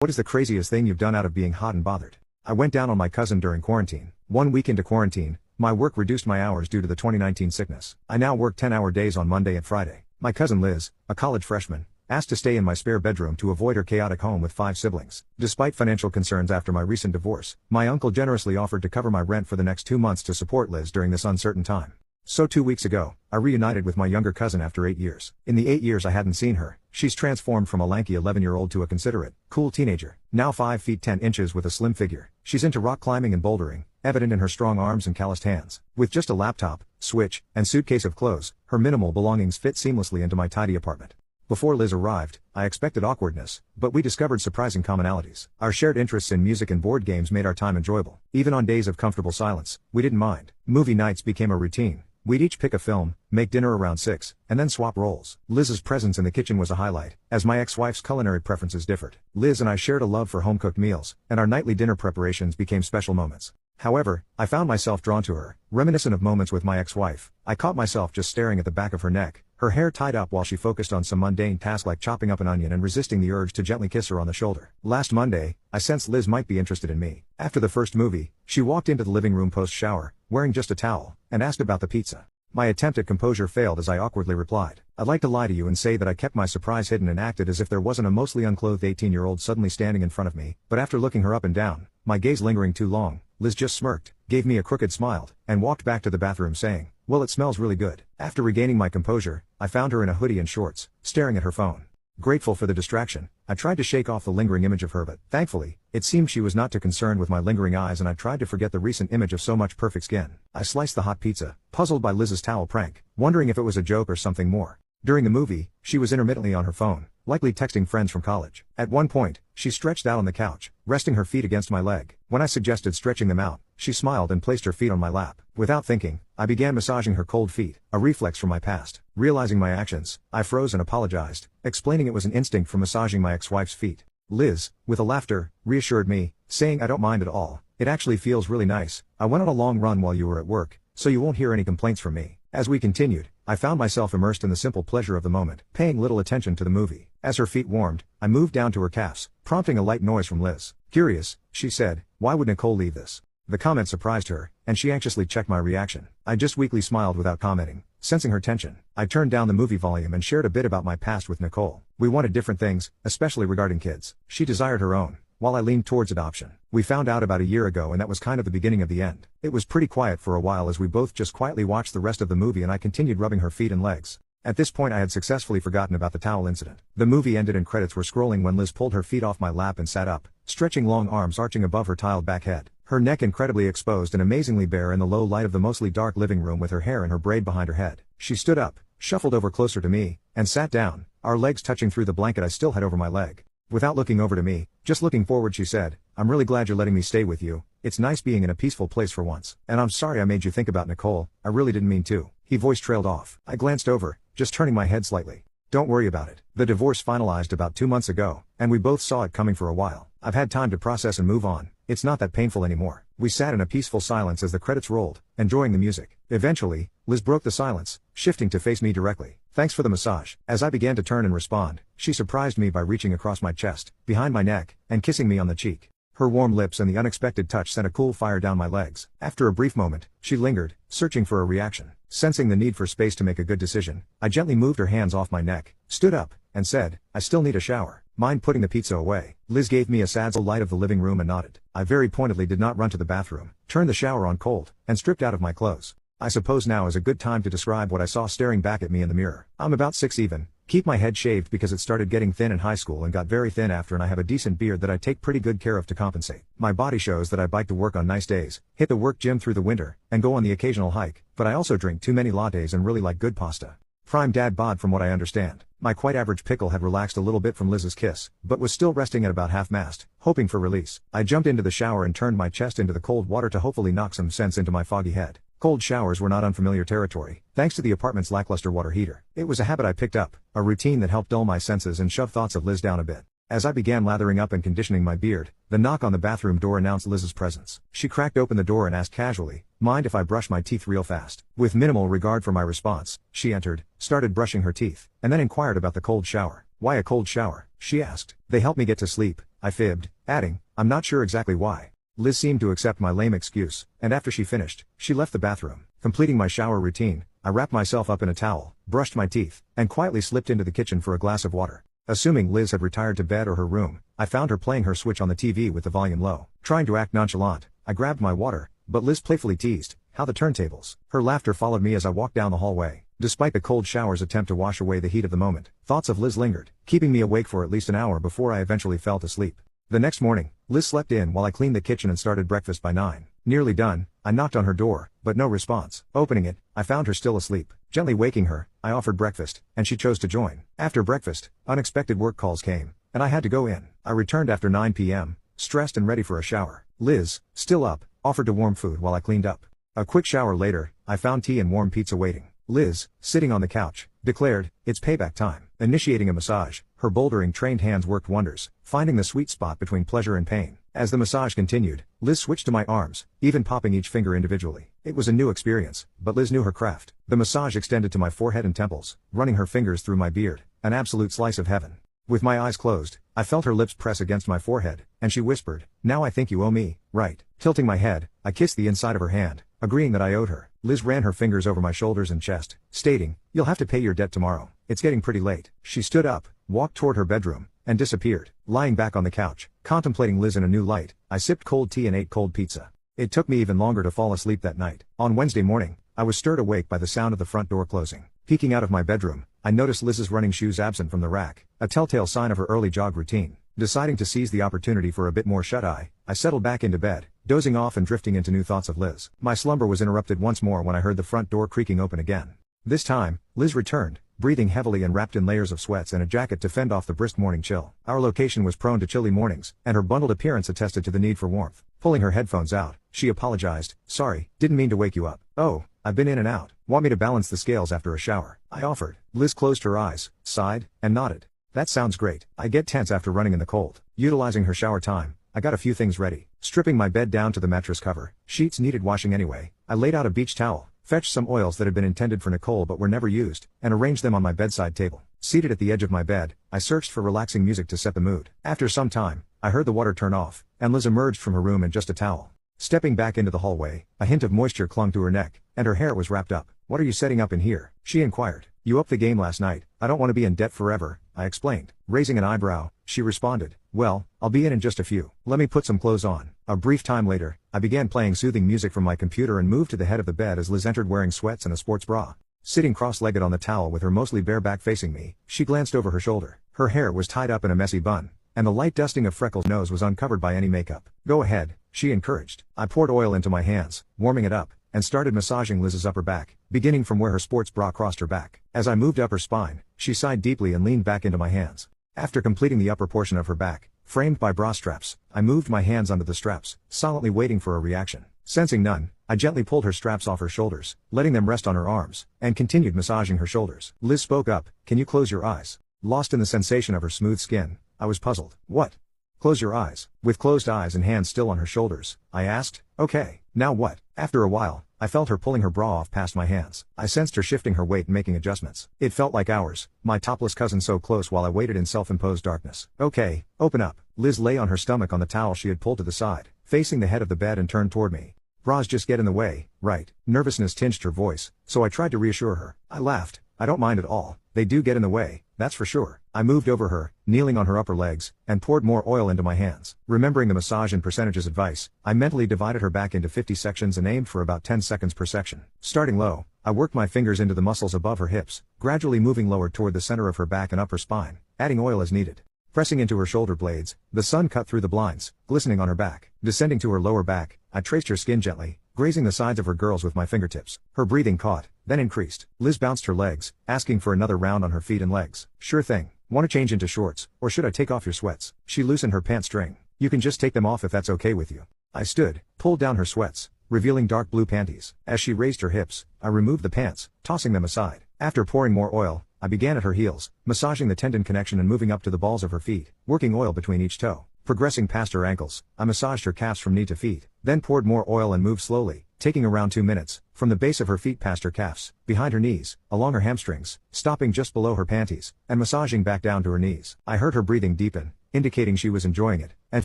What is the craziest thing you've done out of being hot and bothered? I went down on my cousin during quarantine. 1 week into quarantine, my work reduced my hours due to the 2019 sickness. I now work 10-hour days on Monday and Friday. My cousin Liz, a college freshman, asked to stay in my spare bedroom to avoid her chaotic home with 5 siblings. Despite financial concerns after my recent divorce, my uncle generously offered to cover my rent for the next 2 months to support Liz during this uncertain time. So 2 weeks ago, I reunited with my younger cousin after 8 years. In the 8 years I hadn't seen her, she's transformed from a lanky 11-year-old to a considerate, cool teenager, now 5 feet 10 inches with a slim figure. She's into rock climbing and bouldering, evident in her strong arms and calloused hands. With just a laptop, switch, and suitcase of clothes, her minimal belongings fit seamlessly into my tidy apartment. Before Liz arrived, I expected awkwardness, but we discovered surprising commonalities. Our shared interests in music and board games made our time enjoyable. Even on days of comfortable silence, we didn't mind. Movie nights became a routine. We'd each pick a film, make dinner around 6, and then swap roles. Liz's presence in the kitchen was a highlight, as my ex-wife's culinary preferences differed. Liz and I shared a love for home-cooked meals, and our nightly dinner preparations became special moments. However, I found myself drawn to her, reminiscent of moments with my ex-wife. I caught myself just staring at the back of her neck, her hair tied up while she focused on some mundane task like chopping up an onion and resisting the urge to gently kiss her on the shoulder. Last Monday, I sensed Liz might be interested in me. After the first movie, she walked into the living room post-shower, wearing just a towel, and asked about the pizza. My attempt at composure failed as I awkwardly replied, "I'd like to lie to you and say that I kept my surprise hidden and acted as if there wasn't a mostly unclothed 18-year-old suddenly standing in front of me, but after looking her up and down, my gaze lingering too long, Liz just smirked, gave me a crooked smile, and walked back to the bathroom saying, 'Well, it smells really good.' After regaining my composure, I found her in a hoodie and shorts, staring at her phone. Grateful for the distraction, I tried to shake off the lingering image of her, but, thankfully, it seemed she was not too concerned with my lingering eyes, and I tried to forget the recent image of so much perfect skin. I sliced the hot pizza, puzzled by Liz's towel prank, wondering if it was a joke or something more. During the movie, she was intermittently on her phone, likely texting friends from college. At one point, she stretched out on the couch, resting her feet against my leg. When I suggested stretching them out, she smiled and placed her feet on my lap. Without thinking, I began massaging her cold feet, a reflex from my past. Realizing my actions, I froze and apologized, explaining it was an instinct from massaging my ex-wife's feet. Liz, with a laughter, reassured me, saying, "I don't mind at all. It actually feels really nice. I went on a long run while you were at work, so you won't hear any complaints from me." As we continued, I found myself immersed in the simple pleasure of the moment, paying little attention to the movie. As her feet warmed, I moved down to her calves, prompting a light noise from Liz. "Curious," she said, "why would Nicole leave this?" The comment surprised her, and she anxiously checked my reaction. I just weakly smiled without commenting, sensing her tension. I turned down the movie volume and shared a bit about my past with Nicole. We wanted different things, especially regarding kids. She desired her own, while I leaned towards adoption. We found out about a year ago, and that was kind of the beginning of the end. It was pretty quiet for a while as we both just quietly watched the rest of the movie, and I continued rubbing her feet and legs. At this point I had successfully forgotten about the towel incident. The movie ended and credits were scrolling when Liz pulled her feet off my lap and sat up, stretching long arms arching above her tiled back head. Her neck incredibly exposed and amazingly bare in the low light of the mostly dark living room, with her hair in her braid behind her head. She stood up, shuffled over closer to me, and sat down, our legs touching through the blanket I still had over my leg. Without looking over to me, just looking forward, she said, "I'm really glad you're letting me stay with you. It's nice being in a peaceful place for once. And I'm sorry I made you think about Nicole, I really didn't mean to." His voice trailed off. I glanced over, just turning my head slightly. "Don't worry about it. The divorce finalized about 2 months ago, and we both saw it coming for a while. I've had time to process and move on. It's not that painful anymore." We sat in a peaceful silence as the credits rolled, enjoying the music. Eventually, Liz broke the silence, shifting to face me directly. "Thanks for the massage." As I began to turn and respond, she surprised me by reaching across my chest, behind my neck, and kissing me on the cheek. Her warm lips and the unexpected touch sent a cool fire down my legs. After a brief moment, she lingered, searching for a reaction. Sensing the need for space to make a good decision, I gently moved her hands off my neck, stood up, and said, "I still need a shower. Mind putting the pizza away?" Liz gave me a sad light of the living room and nodded. I very pointedly did not run to the bathroom, turned the shower on cold, and stripped out of my clothes. I suppose now is a good time to describe what I saw staring back at me in the mirror. I'm about 6 even, keep my head shaved because it started getting thin in high school and got very thin after, and I have a decent beard that I take pretty good care of to compensate. My body shows that I bike to work on nice days, hit the work gym through the winter, and go on the occasional hike, but I also drink too many lattes and really like good pasta. Prime dad bod from what I understand. My quite average pickle had relaxed a little bit from Liz's kiss, but was still resting at about half-mast, hoping for release. I jumped into the shower and turned my chest into the cold water to hopefully knock some sense into my foggy head. Cold showers were not unfamiliar territory, thanks to the apartment's lackluster water heater. It was a habit I picked up, a routine that helped dull my senses and shove thoughts of Liz down a bit. As I began lathering up and conditioning my beard, the knock on the bathroom door announced Liz's presence. She cracked open the door and asked casually, "Mind if I brush my teeth real fast?" With minimal regard for my response, she entered, started brushing her teeth, and then inquired about the cold shower. Why a cold shower? She asked. They help me get to sleep, I fibbed, adding, I'm not sure exactly why. Liz seemed to accept my lame excuse, and after she finished, she left the bathroom. Completing my shower routine, I wrapped myself up in a towel, brushed my teeth, and quietly slipped into the kitchen for a glass of water. Assuming Liz had retired to bed or her room, I found her playing her Switch on the TV with the volume low. Trying to act nonchalant, I grabbed my water, but Liz playfully teased, how the turntables. Her laughter followed me as I walked down the hallway. Despite the cold shower's attempt to wash away the heat of the moment, thoughts of Liz lingered, keeping me awake for at least an hour before I eventually fell to sleep. The next morning, Liz slept in while I cleaned the kitchen and started breakfast by 9. Nearly done, I knocked on her door, but no response. Opening it, I found her still asleep. Gently waking her, I offered breakfast, and she chose to join. After breakfast, unexpected work calls came, and I had to go in. I returned after 9 p.m., stressed and ready for a shower. Liz, still up, offered to warm food while I cleaned up. A quick shower later, I found tea and warm pizza waiting. Liz, sitting on the couch, declared, it's payback time. Initiating a massage, her bouldering trained hands worked wonders, finding the sweet spot between pleasure and pain. As the massage continued, Liz switched to my arms, even popping each finger individually. It was a new experience, but Liz knew her craft. The massage extended to my forehead and temples, running her fingers through my beard, an absolute slice of heaven. With my eyes closed, I felt her lips press against my forehead, and she whispered, now I think you owe me, right? Tilting my head, I kissed the inside of her hand, agreeing that I owed her. Liz ran her fingers over my shoulders and chest, stating, you'll have to pay your debt tomorrow. It's getting pretty late. She stood up, walked toward her bedroom, and disappeared. Lying back on the couch, contemplating Liz in a new light, I sipped cold tea and ate cold pizza. It took me even longer to fall asleep that night. On Wednesday morning, I was stirred awake by the sound of the front door closing. Peeking out of my bedroom, I noticed Liz's running shoes absent from the rack, a telltale sign of her early jog routine. Deciding to seize the opportunity for a bit more shut-eye, I settled back into bed, dozing off and drifting into new thoughts of Liz. My slumber was interrupted once more when I heard the front door creaking open again. This time, Liz returned, breathing heavily and wrapped in layers of sweats and a jacket to fend off the brisk morning chill. Our location was prone to chilly mornings, and her bundled appearance attested to the need for warmth. Pulling her headphones out, she apologized, sorry, didn't mean to wake you up. Oh, I've been in and out. Want me to balance the scales after a shower? I offered. Liz closed her eyes, sighed, and nodded. That sounds great. I get tense after running in the cold. Utilizing her shower time, I got a few things ready. Stripping my bed down to the mattress cover, sheets needed washing anyway, I laid out a beach towel, fetched some oils that had been intended for Nicole but were never used, and arranged them on my bedside table. Seated at the edge of my bed, I searched for relaxing music to set the mood. After some time, I heard the water turn off, and Liz emerged from her room in just a towel. Stepping back into the hallway, a hint of moisture clung to her neck, and her hair was wrapped up. What are you setting up in here? She inquired. You upped the game last night. I don't want to be in debt forever, I explained. Raising an eyebrow, she responded, well, I'll be in just a few. Let me put some clothes on. A brief time later, I began playing soothing music from my computer and moved to the head of the bed as Liz entered wearing sweats and a sports bra. Sitting cross-legged on the towel with her mostly bare back facing me, she glanced over her shoulder. Her hair was tied up in a messy bun, and the light dusting of Freckles' nose was uncovered by any makeup. Go ahead, she encouraged. I poured oil into my hands, warming it up, and started massaging Liz's upper back, beginning from where her sports bra crossed her back. As I moved up her spine, she sighed deeply and leaned back into my hands. After completing the upper portion of her back, framed by bra straps, I moved my hands under the straps, silently waiting for a reaction. Sensing none, I gently pulled her straps off her shoulders, letting them rest on her arms, and continued massaging her shoulders. Liz spoke up, can you close your eyes? Lost in the sensation of her smooth skin, I was puzzled. What? Close your eyes. With closed eyes and hands still on her shoulders, I asked, okay, now what? After a while, I felt her pulling her bra off past my hands. I sensed her shifting her weight and making adjustments. It felt like hours, my topless cousin so close while I waited in self-imposed darkness. Okay, open up. Liz lay on her stomach on the towel she had pulled to the side, facing the head of the bed and turned toward me. Bras just get in the way, right? Nervousness tinged her voice, so I tried to reassure her. I laughed. I don't mind at all. They do get in the way, that's for sure. I moved over her, kneeling on her upper legs, and poured more oil into my hands. Remembering the massage and percentages advice, I mentally divided her back into 50 sections and aimed for about 10 seconds per section. Starting low, I worked my fingers into the muscles above her hips, gradually moving lower toward the center of her back and upper spine, adding oil as needed. Pressing into her shoulder blades, the sun cut through the blinds, glistening on her back. Descending to her lower back, I traced her skin gently, grazing the sides of her girls with my fingertips. Her breathing caught, then increased. Liz bounced her legs, asking for another round on her feet and legs. Sure thing. Want to change into shorts, or should I take off your sweats? She loosened her pant string. You can just take them off if that's okay with you. I stood, pulled down her sweats, revealing dark blue panties. As she raised her hips, I removed the pants, tossing them aside. After pouring more oil, I began at her heels, massaging the tendon connection and moving up to the balls of her feet, working oil between each toe. Progressing past her ankles, I massaged her calves from knee to feet, then poured more oil and moved slowly, taking around 2 minutes, from the base of her feet past her calves, behind her knees, along her hamstrings, stopping just below her panties, and massaging back down to her knees. I heard her breathing deepen, indicating she was enjoying it, and